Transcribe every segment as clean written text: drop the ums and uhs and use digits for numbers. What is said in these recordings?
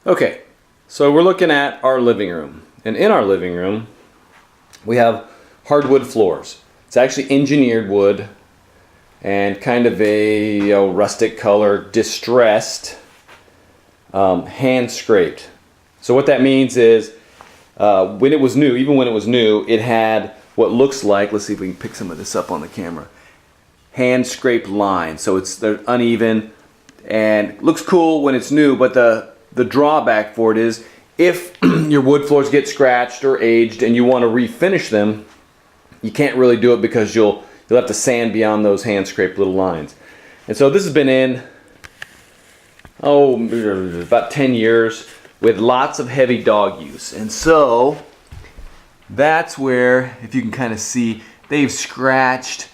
Okay, so we're looking at our living room. And in our living room, we have hardwood floors. It's actually engineered wood and kind of a rustic color, distressed, hand scraped. So what that means is when it was new, even when it was new, it had what looks like, let's see if we can pick some of this up on the camera, hand scraped lines. So they're uneven and looks cool when it's new, but the drawback for it is if your wood floors get scratched or aged and you want to refinish them, you can't really do it because you'll have to sand beyond those hand scraped little lines. And so this has been in about 10 years with lots of heavy dog use. And so that's where, if you can kind of see, they've scratched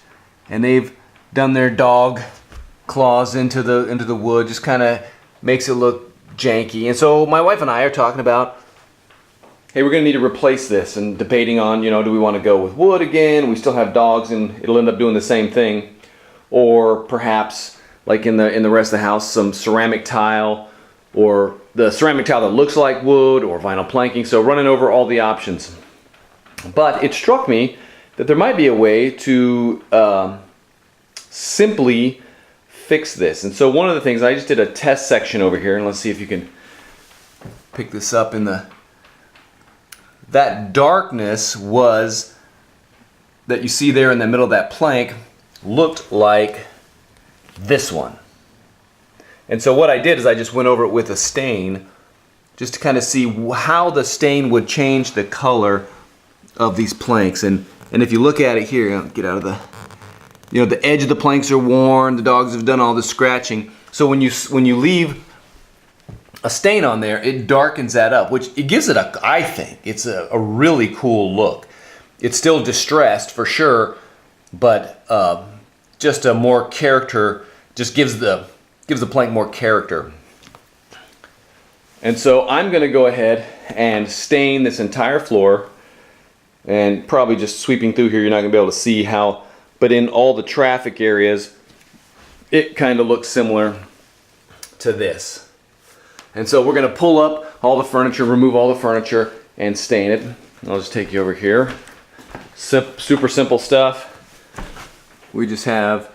and they've done their dog claws into the wood, just kind of makes it look janky. And so my wife and I are talking about, hey, we're going to need to replace this, and debating on, do we want to go with wood again? We still have dogs and it'll end up doing the same thing. Or perhaps, like in the rest of the house, some ceramic tile, or the ceramic tile that looks like wood, or vinyl planking. So running over all the options. But it struck me that there might be a way to simply fix this. And so one of the things, I just did a test section over here, and let's see if you can pick this up in that darkness was that you see there in the middle of that plank looked like this one. And so what I did is I just went over it with a stain just to kind of see how the stain would change the color of these planks. And if you look at it here, I'll get out of the the edge of the planks are worn, the dogs have done all the scratching. So when you leave a stain on there, it darkens that up, which it gives it I think it's a really cool look. It's still distressed for sure, but just a more character, just gives the plank more character. And so I'm going to go ahead and stain this entire floor, and probably just sweeping through here, you're not going to be able to see how, but in all the traffic areas, it kind of looks similar to this. And so we're going to pull up all the furniture, remove all the furniture, and stain it. I'll just take you over here. Super simple stuff. We just have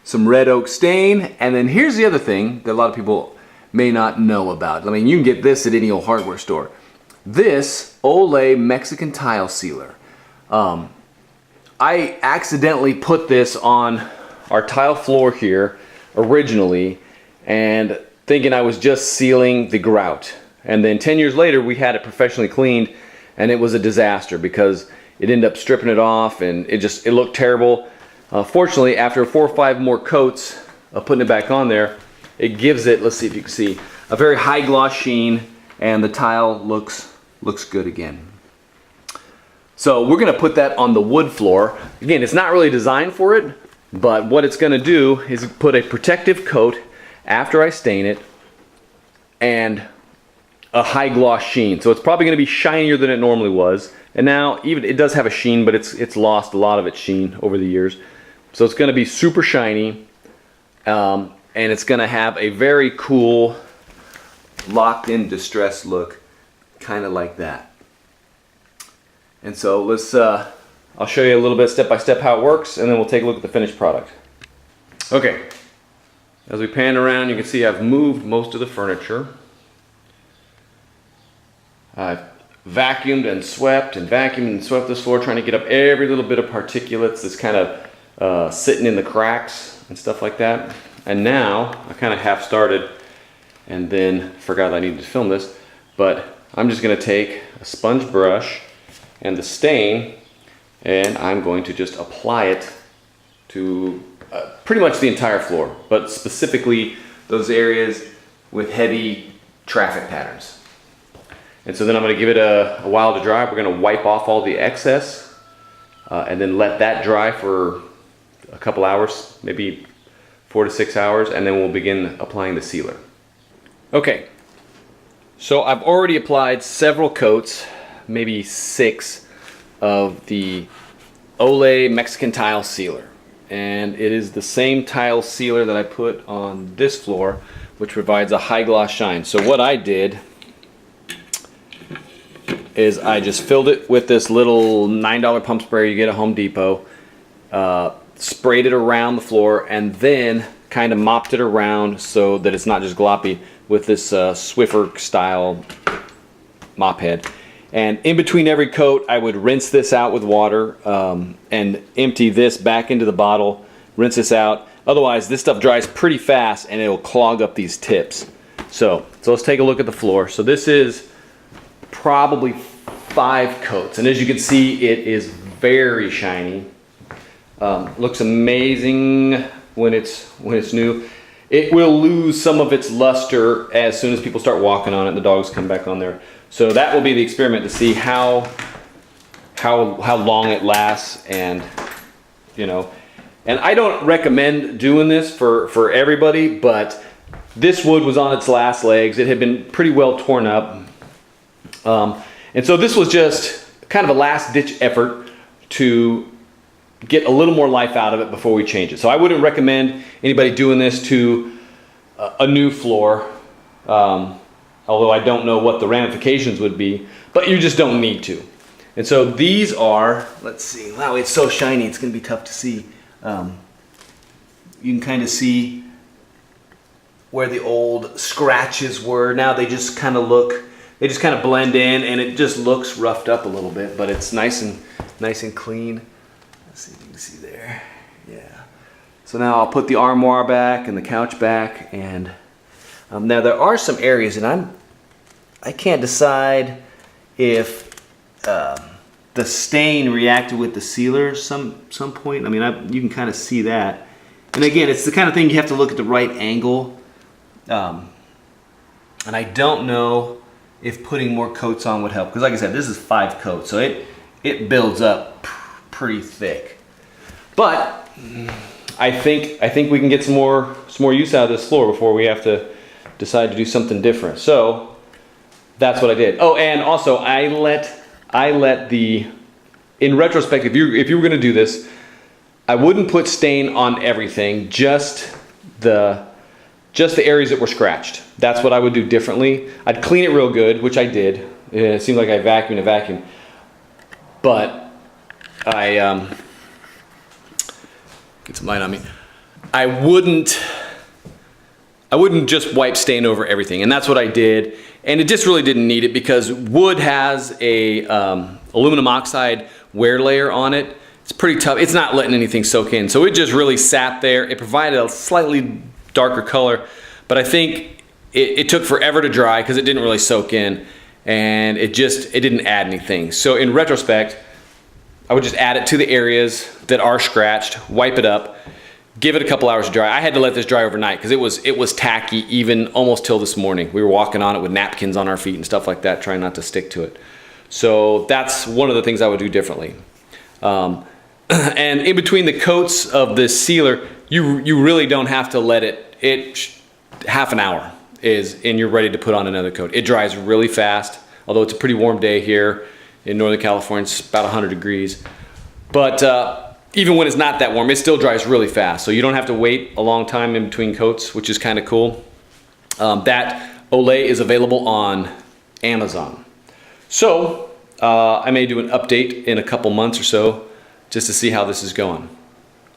some red oak stain, and then here's the other thing that a lot of people may not know about. I mean, you can get this at any old hardware store. This Olay Mexican tile sealer. I accidentally put this on our tile floor here originally, and thinking I was just sealing the grout. And then 10 years later, we had it professionally cleaned, and it was a disaster because it ended up stripping it off, and it looked terrible. Fortunately, after 4 or 5 more coats of putting it back on there, it gives it, let's see if you can see, a very high gloss sheen, and the tile looks good again. So we're going to put that on the wood floor. Again, it's not really designed for it, but what it's going to do is put a protective coat after I stain it and a high gloss sheen. So it's probably going to be shinier than it normally was. And now even it does have a sheen, but it's lost a lot of its sheen over the years. So it's going to be super shiny, and it's going to have a very cool locked-in distress look, kind of like that. And so let's, I'll show you a little bit step by step how it works, and then we'll take a look at the finished product. Okay, as we pan around, you can see I've moved most of the furniture. I've vacuumed and swept this floor, trying to get up every little bit of particulates that's kind of sitting in the cracks and stuff like that. And now I kind of half started and then forgot I needed to film this, but I'm just going to take a sponge brush and the stain, and I'm going to just apply it to pretty much the entire floor, but specifically those areas with heavy traffic patterns. And so then I'm going to give it a while to dry. We're going to wipe off all the excess and then let that dry for a couple hours, maybe 4 to 6 hours, and then we'll begin applying the sealer. Okay, so I've already applied several coats, maybe 6 of the Olay Mexican tile sealer, and it is the same tile sealer that I put on this floor, which provides a high gloss shine. So what I did is I just filled it with this little $9 pump sprayer you get at Home Depot, sprayed it around the floor, and then kind of mopped it around so that it's not just gloppy with this Swiffer style mop head. And in between every coat, I would rinse this out with water and empty this back into the bottle, rinse this out. Otherwise, this stuff dries pretty fast and it'll clog up these tips. So let's take a look at the floor. So this is probably 5 coats. And as you can see, it is very shiny. Looks amazing when it's new. It will lose some of its luster as soon as people start walking on it and the dogs come back on there. So that will be the experiment to see how long it lasts, and you know. And I don't recommend doing this for everybody, but this wood was on its last legs. It had been pretty well torn up. And so this was just kind of a last ditch effort to get a little more life out of it before we change it. So I wouldn't recommend anybody doing this to a new floor, although I don't know what the ramifications would be, but you just don't need to. And so these are, let's see, wow, it's so shiny, it's gonna be tough to see. You can kind of see where the old scratches were. Now they just kind of blend in, and it just looks roughed up a little bit, but it's nice and clean. Let's see if you can see there. Yeah. So now I'll put the armoire back and the couch back, and now there are some areas, and I can't decide if the stain reacted with the sealer some point. I mean, you can kind of see that. And again, it's the kind of thing you have to look at the right angle. And I don't know if putting more coats on would help, because like I said, this is 5 coats, so it builds up pretty thick. But I think we can get some more use out of this floor before we have to decide to do something different. So that's what I did. Oh, and also I let the, in retrospect, if you were going to do this, I wouldn't put stain on everything, just the areas that were scratched. That's what I would do differently. I'd clean it real good, which I did. It seemed like I vacuumed a vacuum. But I get some light on me. I wouldn't just wipe stain over everything, and that's what I did. And it just really didn't need it, because wood has a aluminum oxide wear layer on it. It's pretty tough. It's not letting anything soak in, so it just really sat there. It provided a slightly darker color, but I think it took forever to dry because it didn't really soak in, and it didn't add anything. So in retrospect, I would just add it to the areas that are scratched, wipe it up, give it a couple hours to dry. I had to let this dry overnight because it was tacky even almost till this morning. We were walking on it with napkins on our feet and stuff like that, trying not to stick to it. So that's one of the things I would do differently. And in between the coats of this sealer, you really don't have to let it half an hour and you're ready to put on another coat. It dries really fast, although it's a pretty warm day here in Northern California. It's about 100 degrees. But even when it's not that warm, it still dries really fast. So you don't have to wait a long time in between coats, which is kind of cool. That Olay is available on Amazon. So I may do an update in a couple months or so just to see how this is going.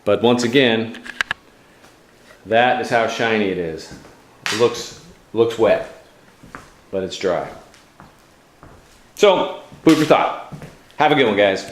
But once again, that is how shiny it is. It looks wet, but it's dry. So, food for thought. Have a good one, guys.